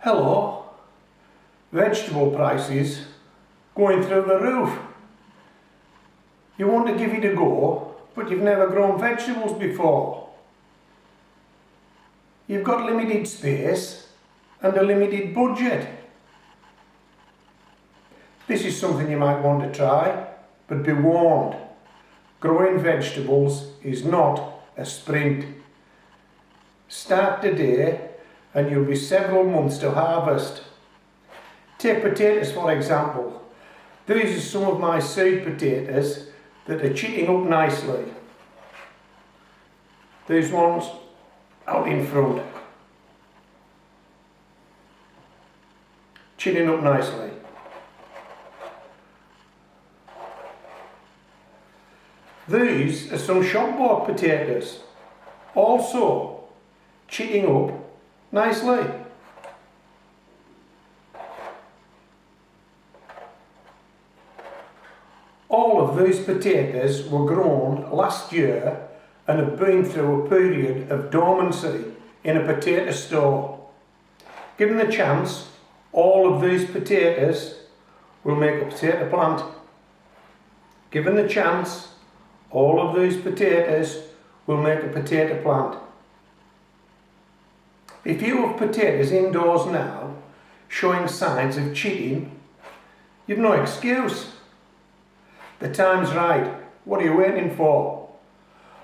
Hello, vegetable prices going through the roof. You want to give it a go, but you've never grown vegetables before. You've got limited space and a limited budget. This is something you might want to try, but be warned, growing vegetables is not a sprint. Start today and you'll be several months to harvest. Take potatoes for example. These are some of my seed potatoes that are chitting up nicely. These ones out in front, chitting up nicely. These are some shop bought potatoes, also chitting up nicely. All of these potatoes were grown last year and have been through a period of dormancy in a potato store. Given the chance, all of these potatoes will make a potato plant. Given the chance, all of these potatoes will make a potato plant. If you have potatoes indoors now showing signs of chitting, you've no excuse. The time's right. What are you waiting for?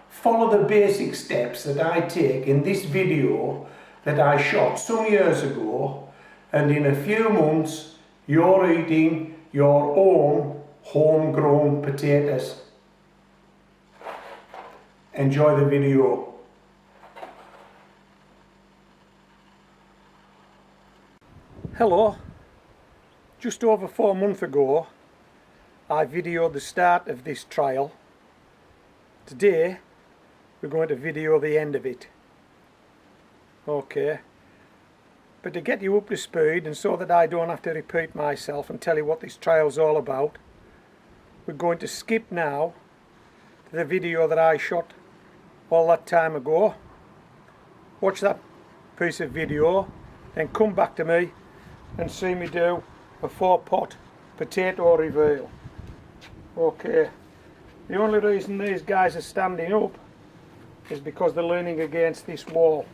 Follow the basic steps that I take in this video that I shot some years ago, and in a few months you're eating your own homegrown potatoes. Enjoy the video. Hello. Just over 4 months ago I videoed the start of this trial. Today we're going to video the end of it. Okay. But to get you up to speed and so that I don't have to repeat myself and tell you what this trial's all about, we're going to skip now to the video that I shot all that time ago. Watch that piece of video, then come back to me and see me do a 4-pot potato reveal. Okay, the only reason these guys are standing up is because they're leaning against this wall.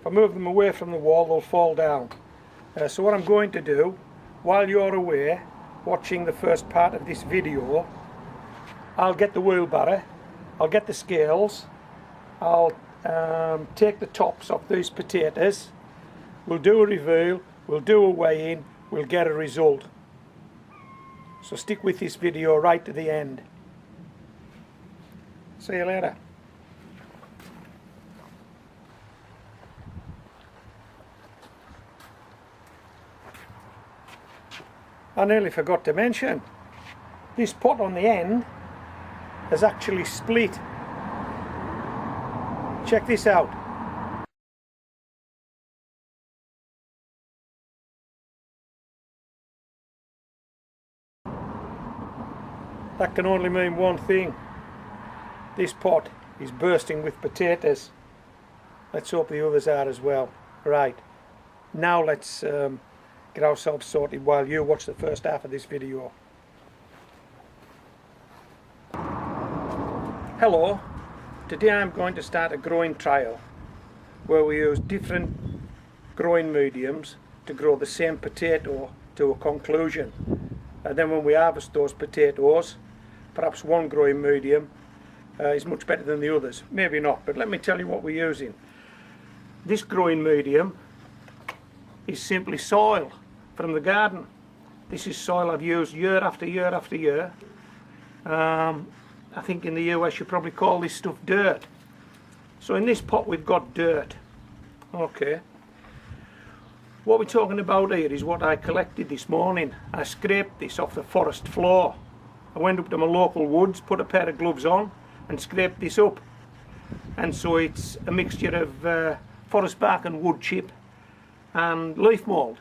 If I move them away from the wall, they'll fall down. So what I'm going to do, while you're away watching the first part of this video, I'll get the wheelbarrow, I'll get the scales, I'll take the tops off these potatoes, we'll do a reveal, we'll do a weigh-in, we'll get a result. So stick with this video right to the end. See you later. I nearly forgot to mention, this pot on the end has actually split. Check this out. That can only mean one thing. This pot is bursting with potatoes. Let's hope the others are as well. Right, now let's get ourselves sorted while you watch the first half of this video. Hello, today I'm going to start a growing trial where we use different growing mediums to grow the same potato to a conclusion. And then when we harvest those potatoes, perhaps one growing medium is much better than the others. Maybe not, but let me tell you what we're using. This growing medium is simply soil from the garden. This is soil I've used year after year after year. I think in the US you probably call this stuff dirt. So in this pot we've got dirt. Okay. What we're talking about here is what I collected this morning. I scraped this off the forest floor. I went up to my local woods, put a pair of gloves on and scraped this up. And so it's a mixture of forest bark and wood chip and leaf mould.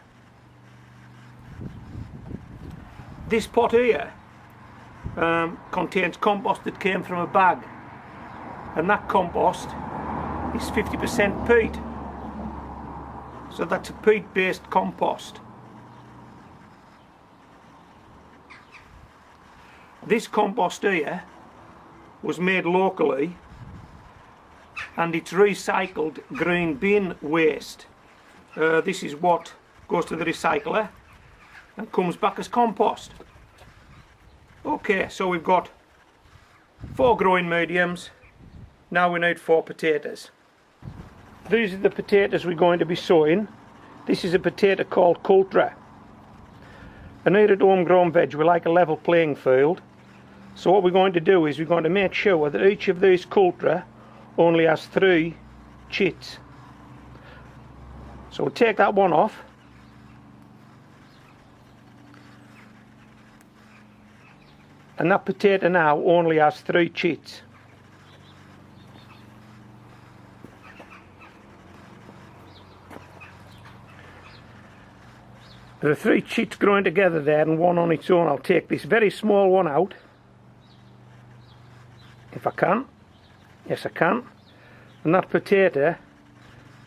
This pot here contains compost that came from a bag, and that compost is 50% peat. So that's a peat-based compost. This compost here was made locally, and it's recycled green bin waste. This is what goes to the recycler and comes back as compost. Okay, so we've got 4 growing mediums. Now we need 4 potatoes. These are the potatoes we're going to be sowing. This is a potato called Cultra. And here at Homegrown Veg we like a level playing field. So what we're going to do is we're going to make sure that each of these Cultra only has 3 chits. So we'll take that one off. And that potato now only has 3 chits. There are 3 chits growing together there and one on its own. I'll take this very small one out. If I can. Yes, I can. And that potato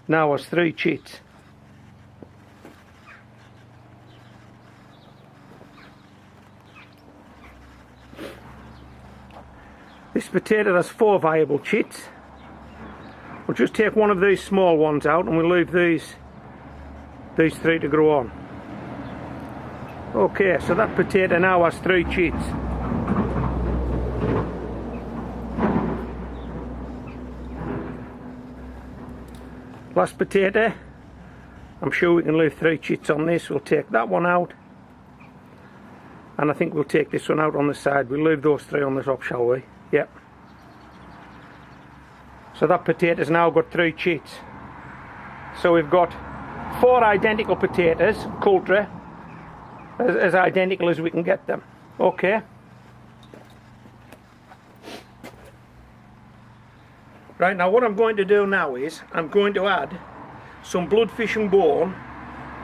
now has 3 chits. This potato has 4 viable chits. We'll just take one of these small ones out and we'll leave these 3 to grow on. Okay, so that potato now has 3 chits. Last potato, I'm sure we can leave 3 chits on this. We'll take that one out, and I think we'll take this one out on the side. We'll leave those 3 on the top, shall we? Yep. So that potato's now got 3 chits. So we've got 4 identical potatoes, Cultra, as identical as we can get them. Okay. Right, now what I'm going to do now is I'm going to add some bloodfish and bone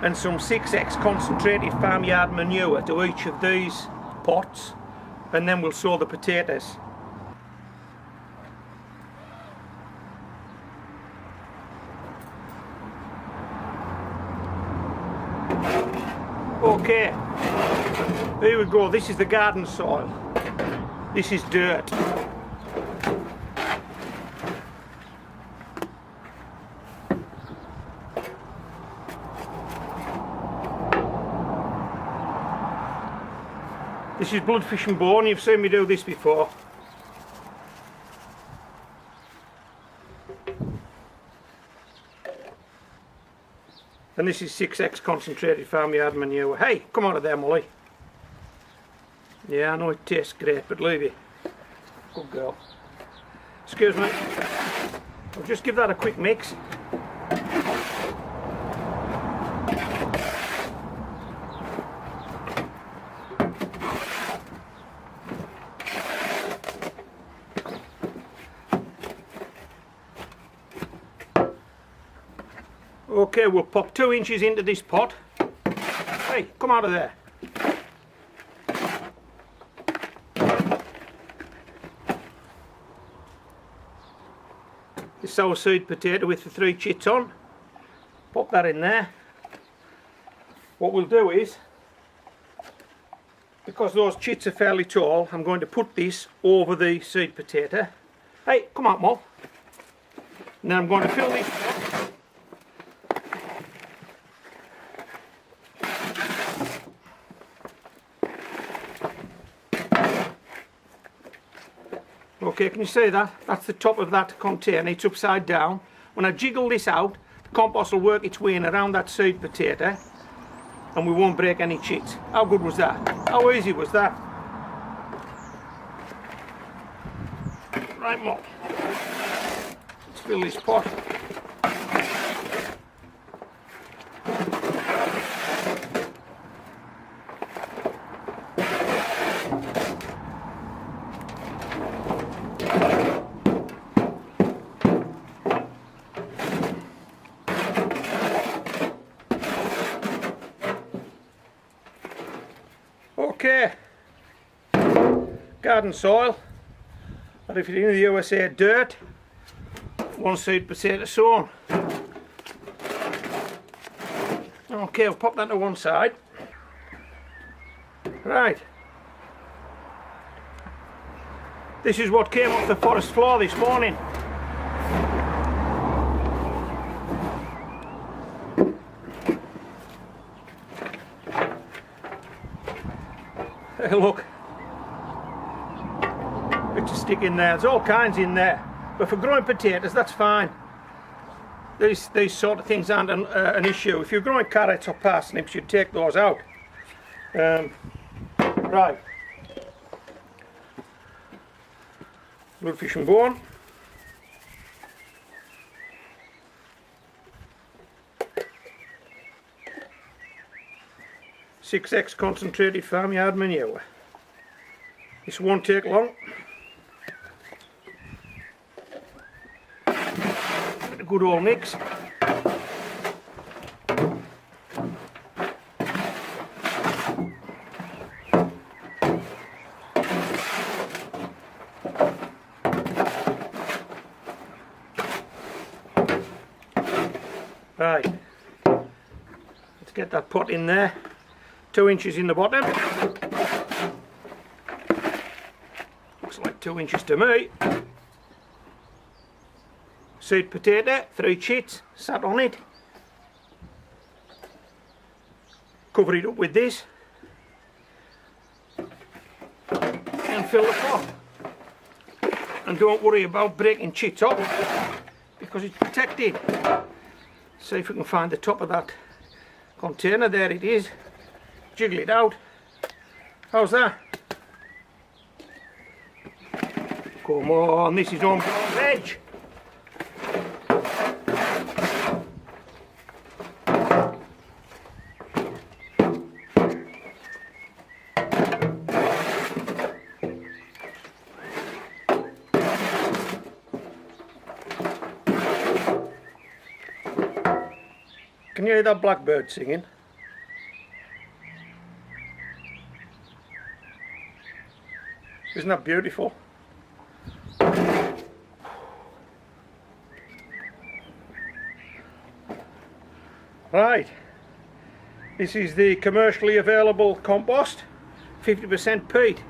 and some 6X concentrated farmyard manure to each of these pots, and then we'll sow the potatoes. Okay, here we go. This is the garden soil. This is dirt. This is bloodfish and bone. You've seen me do this before. And this is 6X concentrated farmyard manure. Hey, come out of there, Molly. Yeah, I know it tastes great, but leave it. Good girl. Excuse me. I'll just give that a quick mix. Okay, we'll pop 2 inches into this pot. Hey, come out of there. This sour seed potato with the 3 chits on. Pop that in there. What we'll do is, because those chits are fairly tall, I'm going to put this over the seed potato. Hey, come out, Mol. And then I'm going to fill this pot. Okay, can you see that? That's the top of that container. It's upside down. When I jiggle this out, the compost will work its way in around that seed potato and we won't break any chits. How good was that? How easy was that? Right, Mop. Let's fill this pot. Okay, garden soil, or if you're in the USA, dirt, 1 seed potato sown. Okay, I'll pop that to one side. Right. This is what came off the forest floor this morning. Hey, look. Bits of stick in there. There's all kinds in there. But for growing potatoes, that's fine. These sort of things aren't an issue. If you're growing carrots or parsnips, you'd take those out. Right. Bloodfish and bone. Six concentrated farmyard manure. This won't take long. A good old mix. Right, let's get that pot in there, 2 inches in the bottom, looks like 2 inches to me. Sweet potato, 3 chits, sat on it, cover it up with this and fill the pot, and don't worry about breaking chits off because it's protected. See if we can find the top of that container. There it is. Jiggle it out. How's that? Come on, this is on veg. Can you hear that blackbird singing? Isn't that beautiful? Right, this is the commercially available compost, 50% peat.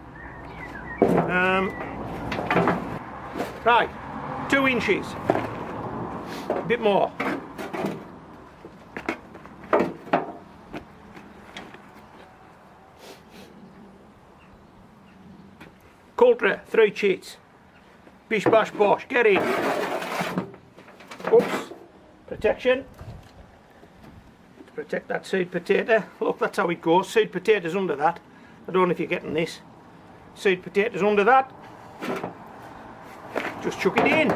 Right, 2 inches, a bit more. Coulter, 3 chits. Bish bash bosh, get in. Oops, protection. To protect that seed potato. Look, that's how it goes. Seed potatoes under that. I don't know if you're getting this. Seed potatoes under that. Just chuck it in.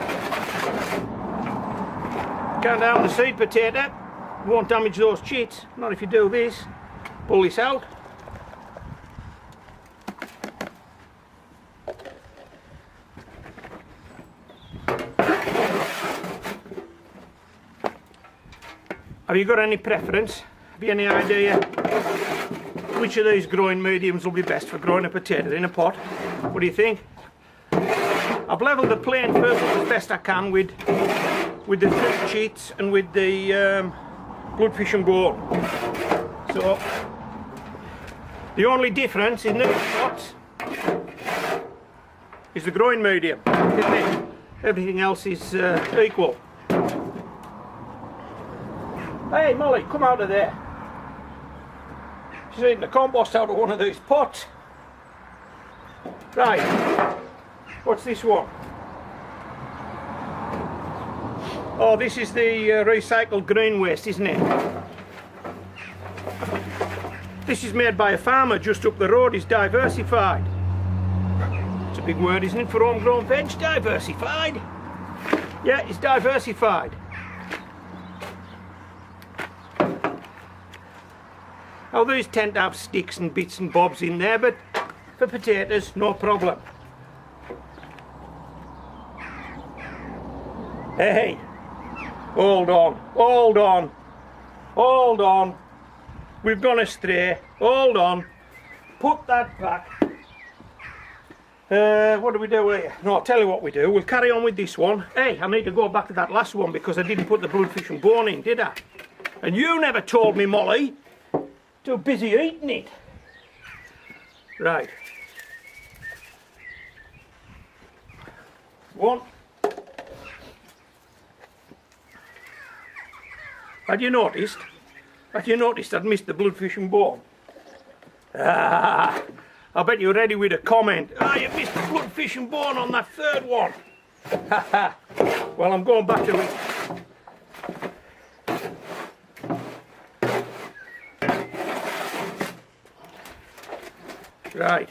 Count down the seed potato. Won't damage those chits. Not if you do this. Pull this out. Have you got any preference? Have you any idea which of these growing mediums will be best for growing a potato in a pot? What do you think? I've levelled the plane first as best I can with the 3 chits and with the bloodfish and bone. So the only difference in these pots is the growing medium, isn't it? Everything else is equal. Hey Molly, come out of there. She's eating the compost out of one of these pots. Right, what's this one? Oh, this is the recycled green waste, isn't it? This is made by a farmer just up the road. He's diversified. It's a big word, isn't it, for homegrown veg? Diversified. Yeah, it's diversified. Now these tend to have sticks and bits and bobs in there, but for potatoes, no problem. Hey, hold on, hold on, hold on. We've gone astray. Hold on. Put that back. What do we do here? No, I'll tell you what we do. We'll carry on with this one. Hey, I need to go back to that last one because I didn't put the bloodfish and bone in, did I? And you never told me, Molly. Too busy eating it. Right. One. Had you noticed? Had you noticed I'd missed the bloodfish and bone? Ah, I bet you're ready with a comment. Ah, you missed the bloodfish and bone on that third one. Well, I'm going back to it. Right.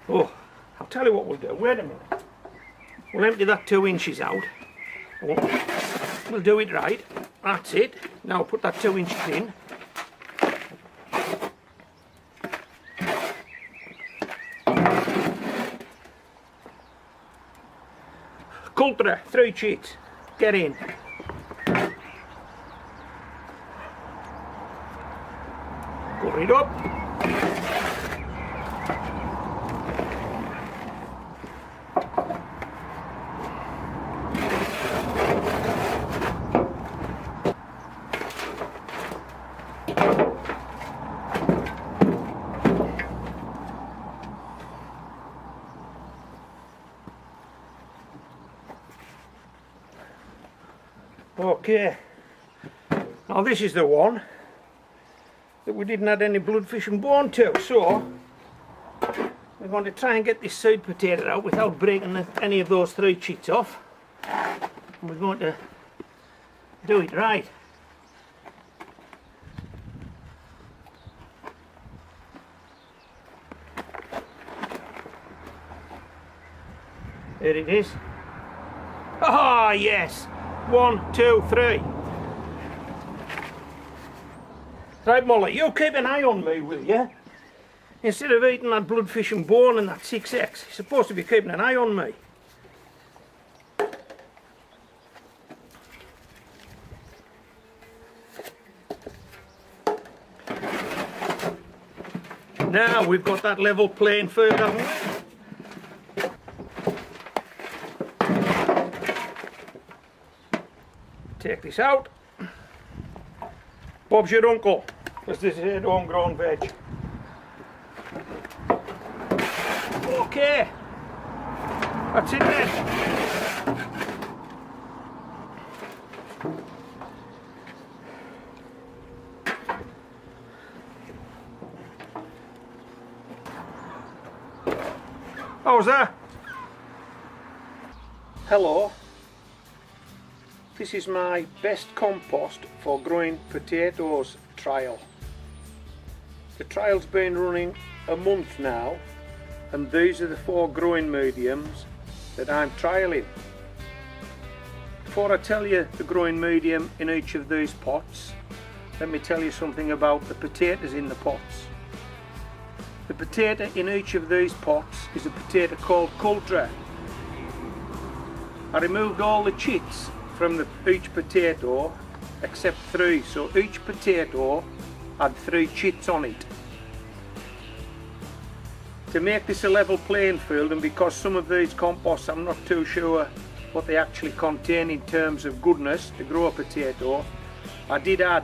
Oh, I'll tell you what we'll do. Wait a minute. We'll empty that 2 inches out. We'll do it right. That's it. Now put that 2 inches in. Cultra, 3 chits. Get in. Cover it up. Okay, now this is the one that we didn't add any bloodfish and bone to, so we're going to try and get this side potato out without breaking any of those 3 chits off. And we're going to do it right. There it is. Ah, yes! 1, 2, 3. Right, Molly, you keep an eye on me, will you? Instead of eating that bloodfish and bone and that 6X, you're supposed to be keeping an eye on me. Now we've got that level playing field, haven't we? Take this out. Bob's your uncle, because this is homegrown veg. Okay, that's it then. How's that? Hello. This is my best compost for growing potatoes trial. The trial's been running a month now, and these are the 4 growing mediums that I'm trialling. Before I tell you the growing medium in each of these pots, let me tell you something about the potatoes in the pots. The potato in each of these pots is a potato called Cultra. I removed all the chits from each potato except 3, so each potato had 3 chits on it. To make this a level playing field, and because some of these composts I'm not too sure what they actually contain in terms of goodness to grow a potato, I did add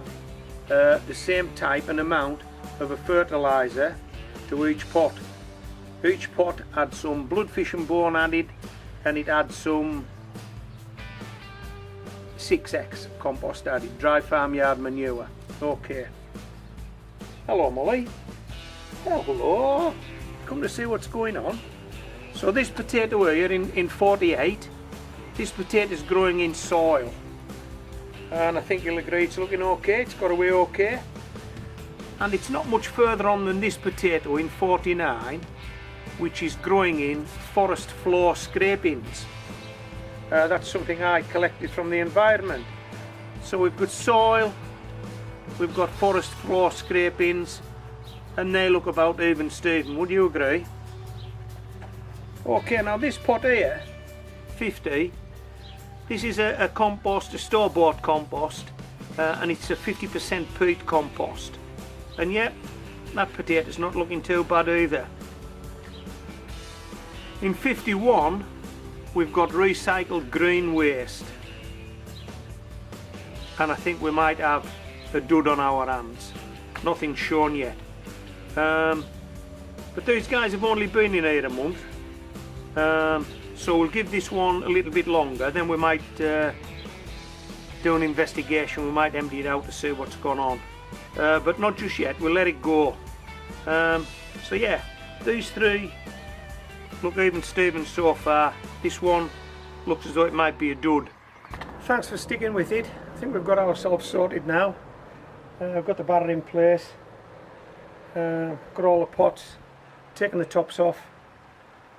the same type and amount of a fertiliser to each pot. Each pot had some bloodfish and bone added, and it had some 6X compost added, dry farmyard manure. Okay. Hello, Molly. Hello. Come to see what's going on. So this potato here in 48, this potato is growing in soil. And I think you'll agree it's looking okay, it's got away okay. And it's not much further on than this potato in 49, which is growing in forest floor scrapings. That's something I collected from the environment. So we've got soil, we've got forest floor scrapings, and they look about even Stephen, would you agree? Okay, now this pot here, 50, this is a compost, a store-bought compost, and it's a 50% peat compost. And yet, that potato's not looking too bad either. In 51, we've got recycled green waste, and I think we might have a dud on our hands. Nothing shown yet, but these guys have only been in here a month, so we'll give this one a little bit longer, then we might do an investigation. We might empty it out to see what's gone on, but not just yet. We'll let it go. So yeah, these three look even Steven so far. This one looks as though it might be a dud. Thanks for sticking with it. I think we've got ourselves sorted now. I've got the batter in place, got all the pots, taken the tops off.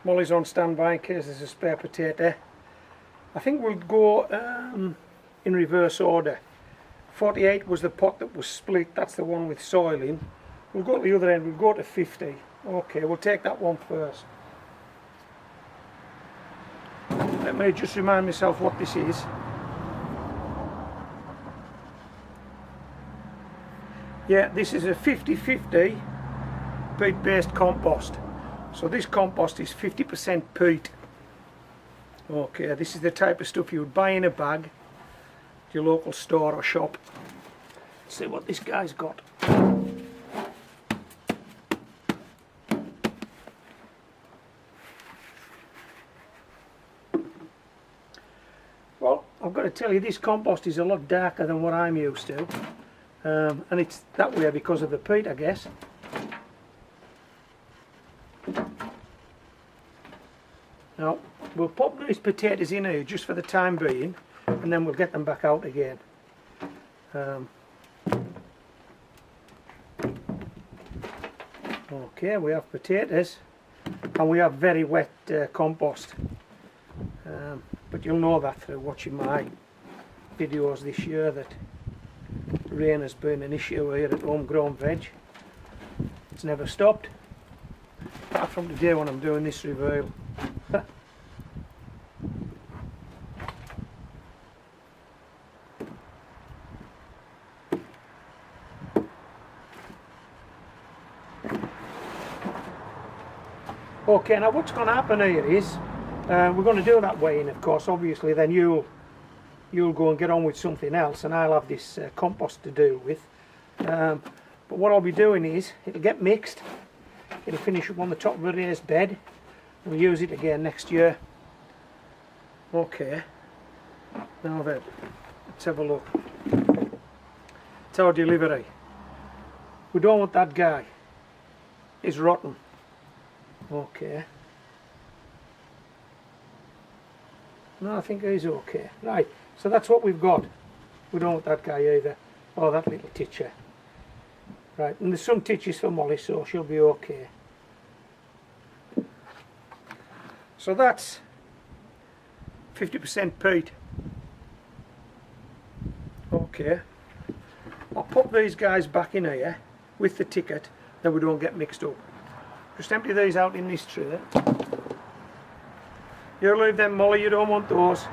Molly's on standby in case there's a spare potato. I think we'll go in reverse order. 48 was the pot that was split, that's the one with soil in. We'll go to the other end, we'll go to 50. Okay, we'll take that one first. Let me just remind myself what this is. Yeah, this is a 50-50 peat based compost. So this compost is 50% peat. Okay, this is the type of stuff you would buy in a bag at your local store or shop. Let's see what this guy's got. Well, I've got to tell you, this compost is a lot darker than what I'm used to. And it's that way because of the peat, I guess. Now, we'll pop these potatoes in here just for the time being, and then we'll get them back out again. Okay, we have potatoes, and we have very wet compost. But you'll know that through watching my videos this year that rain has been an issue here at Homegrown Veg. It's never stopped, apart from today when I'm doing this review. Okay, now what's going to happen here is we're going to do that weighing, of course. Obviously then you'll go and get on with something else, and I'll have this compost to do with. But what I'll be doing is, it'll get mixed, it'll finish up on the top of a raised bed, we'll use it again next year. Okay, now then, let's have a look. It's our delivery. We don't want that guy, he's rotten. Okay. No, I think he's okay. Right, so that's what we've got. We don't want that guy either. Oh, that little titcher. Right, and there's some titches for Molly, so she'll be okay. So that's 50% peat. Okay. I'll pop these guys back in here with the ticket, then we don't get mixed up. Just empty these out in this tray. You leave them, Molly, you don't want those.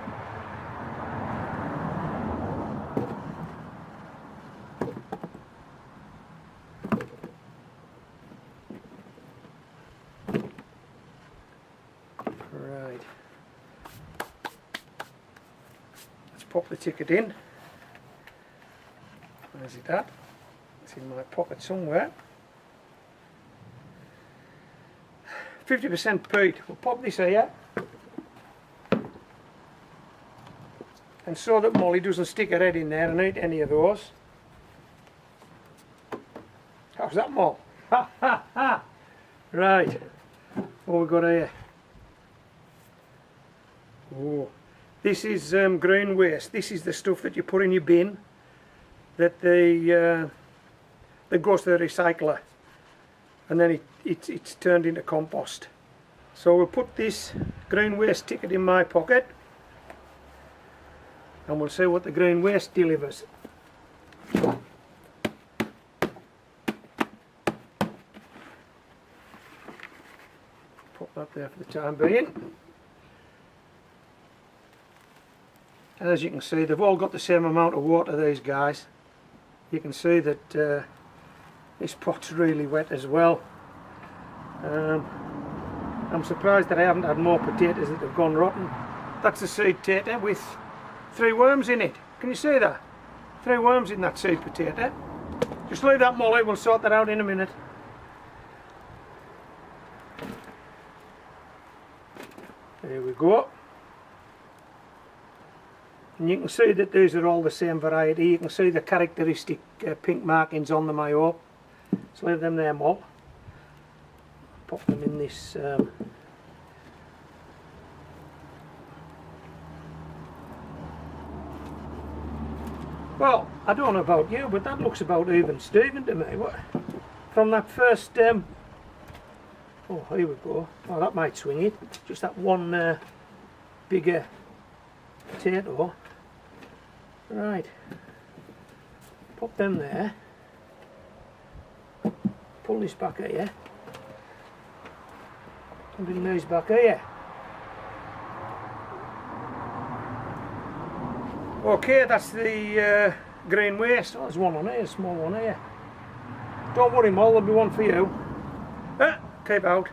Right. Let's pop the ticket in. Where's it at? It's in my pocket somewhere. 50% peat. We'll pop this here. And so that Molly doesn't stick her head in there and eat any of those. How's that, Moll? Ha ha ha! Right. What we got here? Oh, this is green waste. This is the stuff that you put in your bin that that goes to the recycler, and then it's turned into compost. So we'll put this green waste ticket in my pocket, and we'll see what the green waste delivers. Put that there for the time being. And as you can see, they've all got the same amount of water, these guys. You can see that this pot's really wet as well. I'm surprised that I haven't had more potatoes that have gone rotten. That's a seed potato with 3 worms in it. Can you see that? 3 worms in that seed potato. Just leave that, Molly, we'll sort that out in a minute. There we go. And you can see that these are all the same variety. You can see the characteristic pink markings on them, I hope. Just leave them there, Moll. Pop them in this well, I don't know about you, but that looks about even Steven to me. What? From that first oh, here we go. Oh, that might swing it. Just that one bigger potato. Right. Pop them there. Pull this back here. And bring these back here. Okay, that's the green waste. Oh, there's one on here, a small one here. Don't worry, Moll, there'll be one for you. Keep out.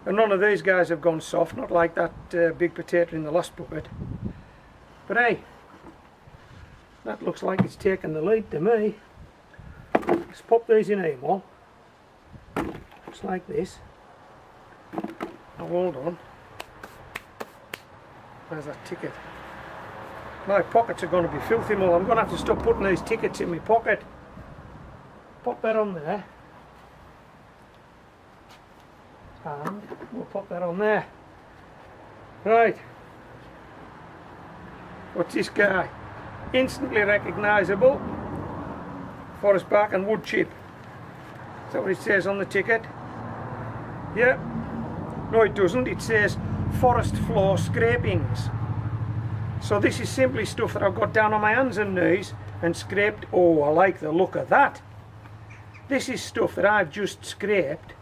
And none of these guys have gone soft, not like that big potato in the last bucket. But hey, that looks like it's taking the lead to me. Let's pop these in here, Moll. Just like this. Now hold on. Where's that ticket? My pockets are going to be filthy, Moll. I'm going to have to stop putting these tickets in my pocket. Pop that on there. And we'll pop that on there. Right. What's this guy? Instantly recognisable. Forest bark and wood chip. Is that what it says on the ticket? Yeah. No, it doesn't. It says forest floor scrapings. So this is simply stuff that I've got down on my hands and knees and scraped. Oh, I like the look of that. This is stuff that I've just scraped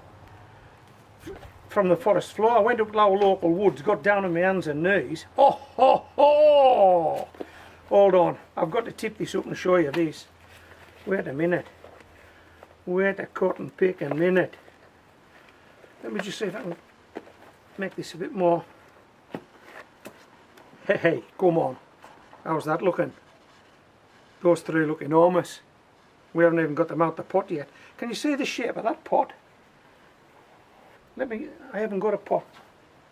from the forest floor. I went up to our local woods, got down on my hands and knees. Oh, ho, ho! Hold on, I've got to tip this up and show you this. Wait a minute. Wait a cut and pick a minute. Let me just see if I can make this a bit more. Hey, come on. How's that looking? Those 3 look enormous. We haven't even got them out the pot yet. Can you see the shape of that pot? I haven't got a pot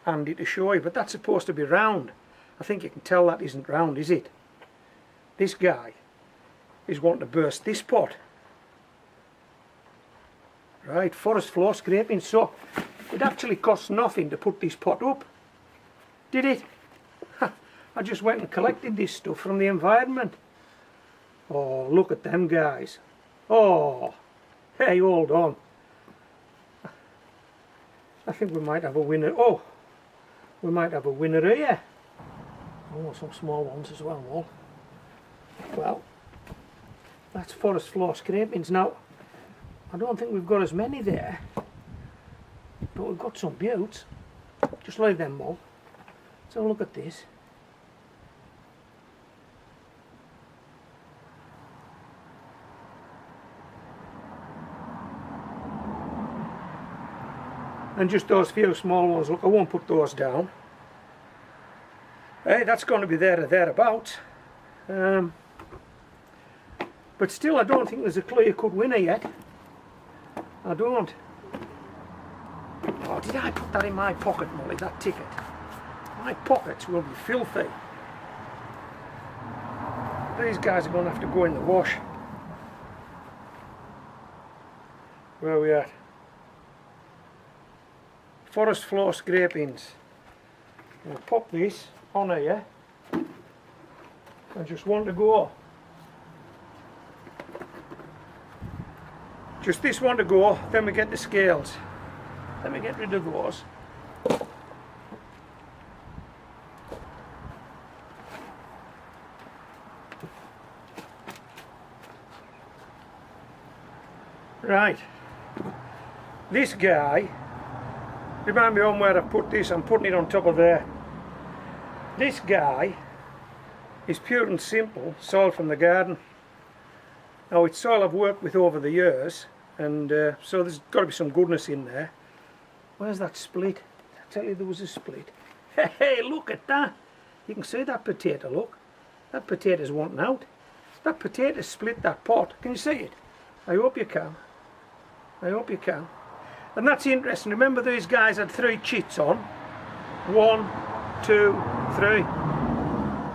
handy to show you, but that's supposed to be round. I think you can tell that isn't round, is it? This guy is wanting to burst this pot. Right, forest floor scraping. So it actually costs nothing to put this pot up. Did it? I just went and collected this stuff from the environment. Oh, look at them guys. Oh, hey, hold on. I think we might have a winner. Oh, we might have a winner here. Oh, some small ones as well, Moll. Well, that's forest floor scrapings. Now, I don't think we've got as many there, but we've got some beauts. Just leave them, Moll. Let's have a look at this. And just those few small ones, look, I won't put those down. Hey, that's going to be there or thereabouts. But still, I don't think there's a clear-cut winner yet. I don't. Oh, did I put that in my pocket, Molly, that ticket? My pockets will be filthy. These guys are going to have to go in the wash. Where are we at? Forest floor scrapings. We'll pop this on here. I just want to go. Just this one to go, then we get the scales. Let me get rid of those. Right. This guy, remind me on where I put this, I'm putting it on top of there. This guy is pure and simple soil from the garden. Now it's soil I've worked with over the years, and so there's got to be some goodness in there. Where's that split? I tell you there was a split. Hey, look at that! You can see that potato, look. That potato's wanting out. That potato split that pot. Can you see it? I hope you can. I hope you can. And that's interesting. Remember these guys had 3 chits on? 1, 2, 3.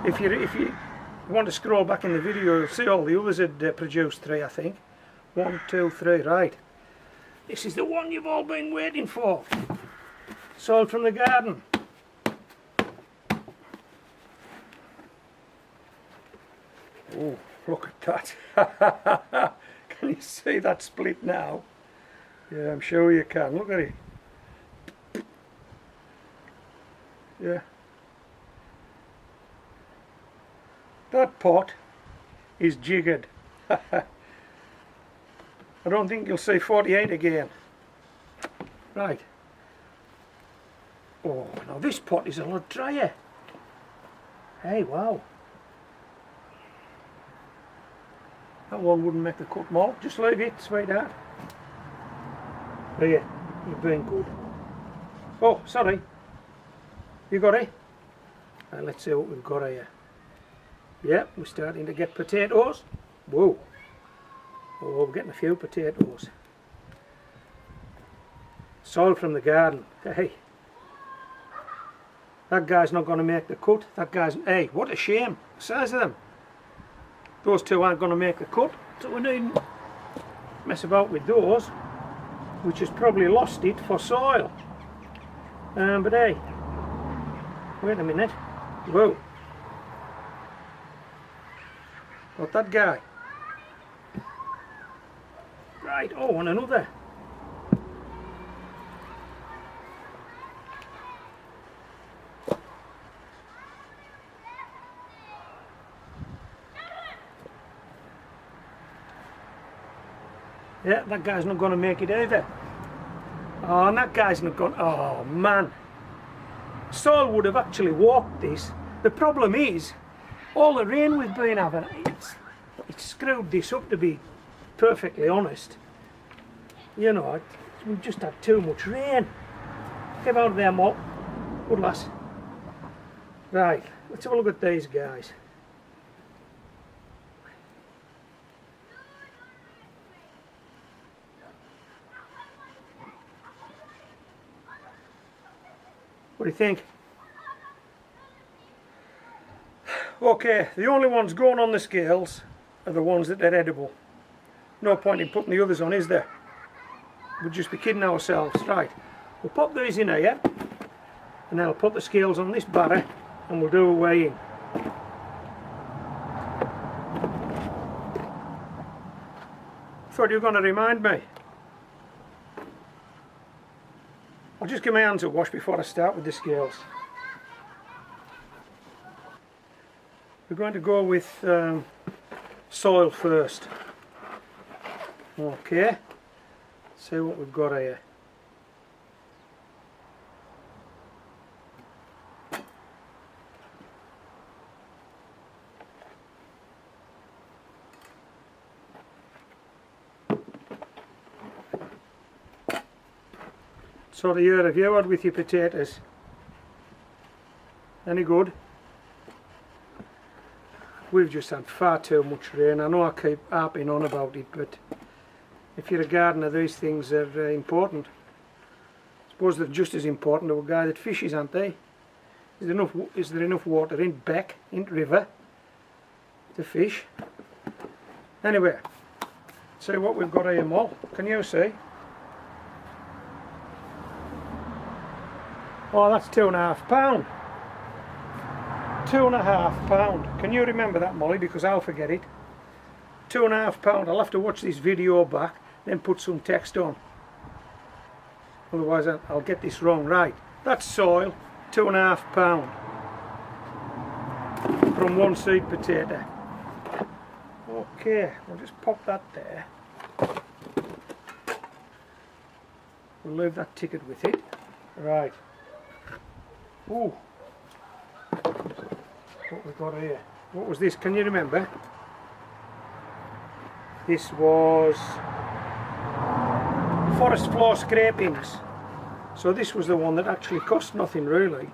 If you want to scroll back in the video, you'll see all the others had produced 3, I think. 1, 2, 3, right. This is the one you've all been waiting for. Soil from the garden. Oh, look at that. Can you see that split now? Yeah, I'm sure you can. Look at it. Yeah. That pot is jiggered. I don't think you'll see 48 again. Right. Oh, now this pot is a lot drier. Hey, wow. That one wouldn't make the cut more. Just leave it, sweetheart. There, you're being good. Oh, sorry. You got it? Right, let's see what we've got here. Yep, we're starting to get potatoes. Whoa. Oh, we're getting a few potatoes. Soil from the garden. Hey. That guy's not going to make the cut. That guy's... Hey, what a shame. The size of them. Those 2 aren't going to make the cut. So we needn't mess about with those. Which has probably lost it for soil. But hey. Wait a minute. Whoa. Not that guy. Right, oh, and another. Yeah, that guy's not going to make it either. Oh, and that guy's not going... Oh, man. Soil would have actually walked this. The problem is, all the rain we've been having, it's screwed this up, to be perfectly honest. You know, we've just had too much rain. Get out of there, Mop. Good lass. Right, let's have a look at these guys. What do you think? Okay, the only ones going on the scales are the ones that are edible. No point in putting the others on, is there? We'd just be kidding ourselves. Right, we'll pop these in here, and then I'll put the scales on this barrow, and we'll do a weighing. Thought you were going to remind me. I'll just give my hands a wash before I start with the scales. We're going to go with soil first. Okay, see what we've got here. Sort of year have you had with your potatoes? Any good? We've just had far too much rain. I know I keep harping on about it, but if you're a gardener, these things are important. I suppose they're just as important to a guy that fishes, aren't they? Is there enough water in beck, in river, to fish? Anyway, see what we've got here, Moll. Can you see? Oh, that's £2.5. £2.5. Can you remember that, Molly? Because I'll forget it. £2.5. I'll have to watch this video back, then put some text on. Otherwise I'll get this wrong. Right, that's soil, £2.5 from one seed potato. Okay, I'll just pop that there. We'll leave that ticket with it. Right. Ooh. What we've got here. What was this? Can you remember? This was forest floor scrapings. So this was the one that actually cost nothing really.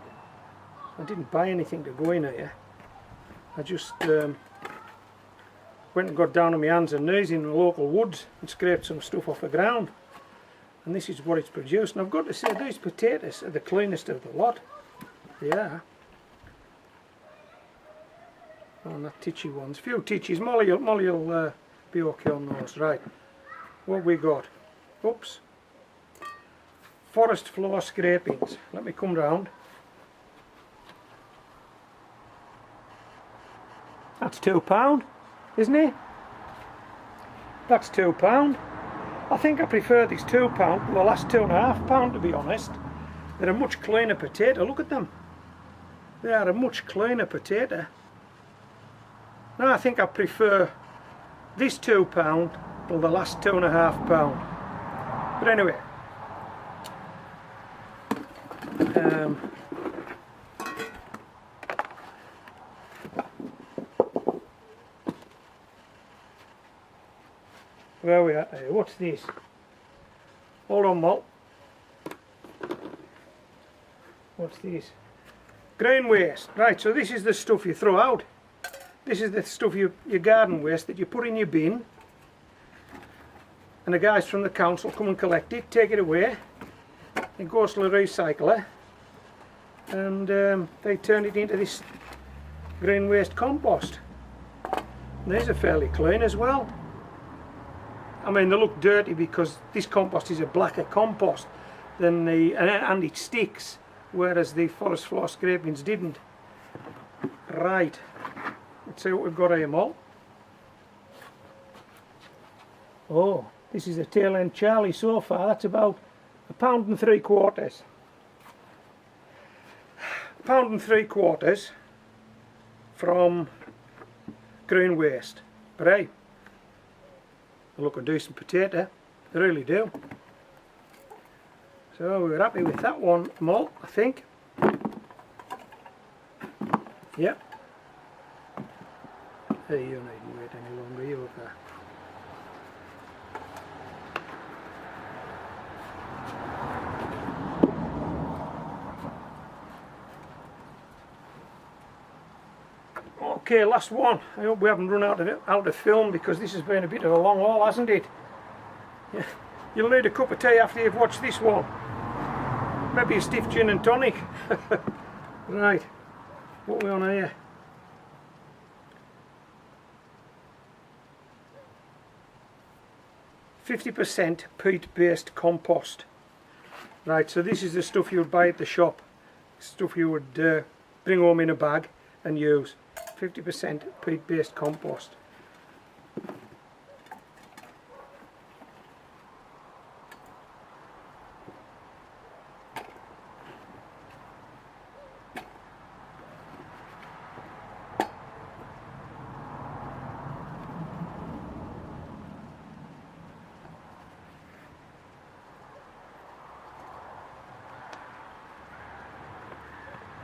I didn't buy anything to go in here. I just went and got down on my hands and knees in the local woods and scraped some stuff off the ground. And this is what it's produced. And I've got to say, these potatoes are the cleanest of the lot. They are. Oh, not titchy ones. A few titchies. Molly will be okay on those. Right. What we got? Oops. Forest floor scrapings. Let me come round. That's £2, isn't it? That's £2. I think I prefer this £2 to the last £2.5, to be honest. They're a much cleaner potato. Look at them. They are a much cleaner potato. Now I think I prefer this £2 to the last £2.5. But anyway. Where are we at here? What's this? Hold on, Malt. What's this? Grain waste. Right, so this is the stuff you throw out. This is the stuff, your garden waste that you put in your bin. And the guys from the council come and collect it, take it away. It goes to the recycler. And they turn it into this grain waste compost. And these are fairly clean as well. I mean, they look dirty because this compost is a blacker compost than and it sticks, whereas the forest floor scrapings didn't. Right, let's see what we've got here, Mol. Oh, this is a tail end Charlie so far. That's about £1.75. £1.75 from grain waste. But hey, they look a decent potato, they really do. So we're happy with that one, Malt, I think. Yep. Hey, you needn't wait any longer, you okay? Okay, last one. I hope we haven't run out of film, because this has been a bit of a long haul, hasn't it? Yeah. You'll need a cup of tea after you've watched this one. Maybe a stiff gin and tonic. Right, what are we on here? %50 peat-based compost. Right, so this is the stuff you would buy at the shop. Stuff you would bring home in a bag and use. 50% peat-based compost.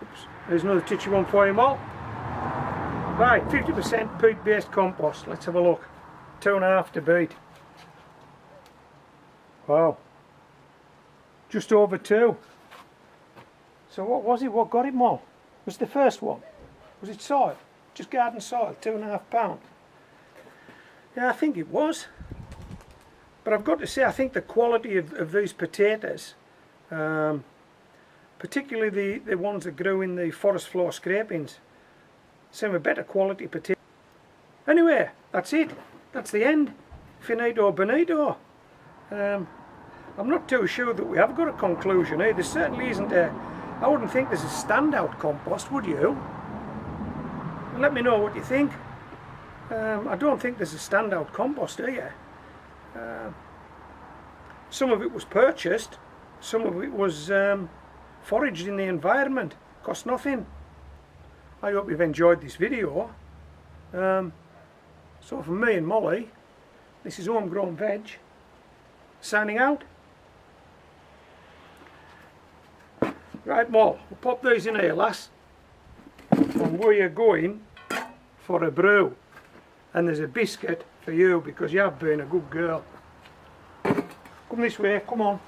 Oops. There's another titchy one for you all. Right, 50% peat-based compost. Let's have a look. 2.5 to beat. Wow. Just over 2. So what was it? What got it more? Was the first one? Was it soil? Just garden soil, £2.5. Yeah, I think it was. But I've got to say, I think the quality of these potatoes, particularly the ones that grew in the forest floor scrapings, seem a better quality potato. Anyway, that's it. That's the end. Finito bonito. I'm not too sure that we have got a conclusion. There certainly isn't a... I wouldn't think there's a standout compost, would you? Let me know what you think. I don't think there's a standout compost here. Some of it was purchased. Some of it was foraged in the environment. Cost nothing. I hope you've enjoyed this video. So from me and Molly, this is Homegrown Veg, signing out. Right, Moll, we'll pop these in here, lass. And we are going for a brew. And there's a biscuit for you, because you have been a good girl. Come this way, come on.